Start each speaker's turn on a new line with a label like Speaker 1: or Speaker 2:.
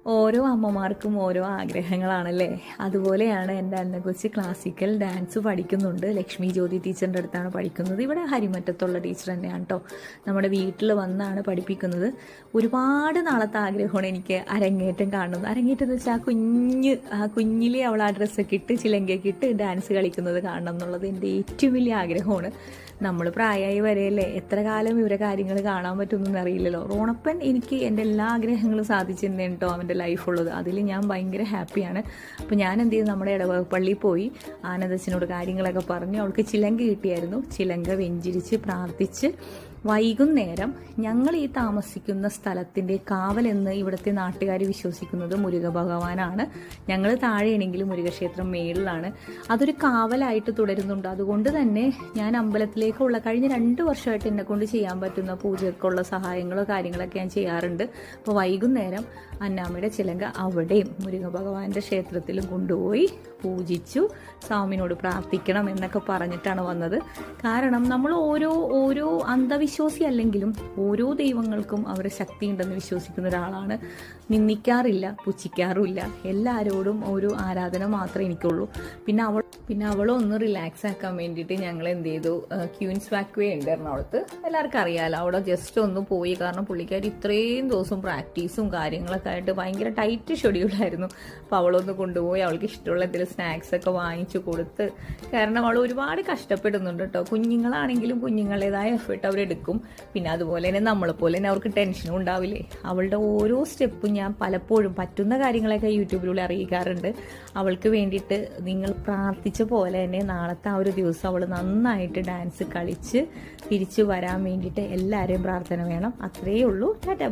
Speaker 1: ഓരോ അമ്മമാർക്കും ഓരോ ആഗ്രഹങ്ങളാണല്ലേ. അതുപോലെയാണ് എൻ്റെ അന്നക്കൊച്ചി ക്ലാസിക്കൽ ഡാൻസ് പഠിക്കുന്നുണ്ട്. ലക്ഷ്മി ജ്യോതി ടീച്ചറിൻ്റെ അടുത്താണ് പഠിക്കുന്നത്. ഇവിടെ ഹരിമറ്റത്തുള്ള ടീച്ചർ തന്നെയാണ് കേട്ടോ. നമ്മുടെ വീട്ടിൽ വന്നാണ് പഠിപ്പിക്കുന്നത്. ഒരുപാട് നാളത്തെ ആഗ്രഹമാണ് എനിക്ക് അരങ്ങേറ്റം കാണുന്നത്. അരങ്ങേറ്റം എന്ന് വെച്ചാൽ ആ കുഞ്ഞിലെ അവൾ ആ ഡ്രസ്സൊക്കെ ഇട്ട് ചിലങ്കയൊക്കെ ഇട്ട് ഡാൻസ് കളിക്കുന്നത് കാണണം എന്നുള്ളത് എൻ്റെ ഏറ്റവും വലിയ ആഗ്രഹമാണ്. നമ്മൾ പ്രായമായി വരെയല്ലേ, എത്ര കാലം ഇവരെ കാര്യങ്ങൾ കാണാൻ പറ്റുമെന്നൊന്നും അറിയില്ലല്ലോ. റോണപ്പൻ എനിക്ക് എൻ്റെ എല്ലാ ആഗ്രഹങ്ങളും സാധിച്ചിരുന്നേ കേട്ടോ അവൻ്റെ ലൈഫുള്ളത്. അതിൽ ഞാൻ ഭയങ്കര ഹാപ്പിയാണ്. അപ്പോൾ ഞാൻ എന്ത് ചെയ്തു, നമ്മുടെ പള്ളിയിൽ പോയി ആനന്ദച്ചനോട് കാര്യങ്ങളൊക്കെ പറഞ്ഞ് അവൾക്ക് ചിലങ്ക കിട്ടിയായിരുന്നു. ചിലങ്ക വെഞ്ചിരിച്ച് പ്രാർത്ഥിച്ച് വൈകുന്നേരം ഞങ്ങൾ ഈ താമസിക്കുന്ന സ്ഥലത്തിൻ്റെ കാവലെന്ന് ഇവിടുത്തെ നാട്ടുകാർ വിശ്വസിക്കുന്നത് മുരുക ഭഗവാനാണ്. ഞങ്ങൾ താഴെയാണെങ്കിലും മുരുകക്ഷേത്രം മേളിലാണ്. അതൊരു കാവലായിട്ട് തുടരുന്നുണ്ട്. അതുകൊണ്ട് തന്നെ ഞാൻ അമ്പലത്തിലേക്കുള്ള കഴിഞ്ഞ 2 വർഷമായിട്ട് എന്നെ കൊണ്ട് ചെയ്യാൻ പറ്റുന്ന പൂജയ്ക്കുള്ള സഹായങ്ങളോ കാര്യങ്ങളൊക്കെ ഞാൻ ചെയ്യാറുണ്ട്. അപ്പോൾ വൈകുന്നേരം അന്നാമ്മയുടെ ചിലങ്ക അവിടെയും മുരുക ഭഗവാന്റെ ക്ഷേത്രത്തിലും കൊണ്ടുപോയി പൂജിച്ചു. സ്വാമിനോട് പ്രാർത്ഥിക്കണം എന്നൊക്കെ പറഞ്ഞിട്ടാണ് വന്നത്. കാരണം നമ്മൾ ഓരോ അന്ധവിശ്വാസി അല്ലെങ്കിലും ഓരോ ദൈവങ്ങൾക്കും അവരുടെ ശക്തി ഉണ്ടെന്ന് വിശ്വസിക്കുന്ന ഒരാളാണ്. നിന്ദിക്കാറില്ല, പുച്ഛിക്കാറുമില്ല. എല്ലാവരോടും ഒരു ആരാധന മാത്രമേ എനിക്കുള്ളൂ. പിന്നെ അവളൊന്ന് റിലാക്സ് ആക്കാൻ വേണ്ടിയിട്ട് ഞങ്ങൾ എന്ത് ചെയ്തു, ക്യൂൻസ് വാക്വേ ഉണ്ട് എറണാകുളത്ത്. എല്ലാവർക്കും അറിയാമല്ലോ. അവിടെ ജസ്റ്റ് ഒന്ന് പോയി. കാരണം പുള്ളിക്കാർ ഇത്രയും ദിവസം പ്രാക്ടീസും കാര്യങ്ങളൊക്കെ ആയിട്ട് ഭയങ്കര ടൈറ്റ് ഷെഡ്യൂളായിരുന്നു. അപ്പോൾ അവളൊന്ന് കൊണ്ടുപോയി അവൾക്ക് ഇഷ്ടമുള്ള എന്തെങ്കിലും സ്നാക്സ് ഒക്കെ വാങ്ങിച്ചു കൊടുത്ത്. കാരണം അവൾ ഒരുപാട് കഷ്ടപ്പെടുന്നുണ്ട് കേട്ടോ. കുഞ്ഞുങ്ങളാണെങ്കിലും കുഞ്ഞുങ്ങളുടേതായ എഫേർട്ട് അവരെടുക്കും. പിന്നെ അതുപോലെ തന്നെ നമ്മളെപ്പോലെ തന്നെ അവർക്ക് ടെൻഷനും ഉണ്ടാവില്ലേ. അവളുടെ ഓരോ സ്റ്റെപ്പും ഞാൻ പലപ്പോഴും പറ്റുന്ന കാര്യങ്ങളൊക്കെ യൂട്യൂബിലൂടെ അറിയിക്കാറുണ്ട്. അവൾക്ക് വേണ്ടിയിട്ട് നിങ്ങൾ പ്രാർത്ഥിച്ച പോലെ തന്നെ നാളത്തെ ആ ഒരു ദിവസം അവൾ നന്നായിട്ട് ഡാൻസ് കളിച്ച് തിരിച്ചു വരാൻ വേണ്ടിയിട്ട് എല്ലാവരെയും പ്രാർത്ഥന വേണം. അത്രയേ ഉള്ളൂ. ടാറ്റ.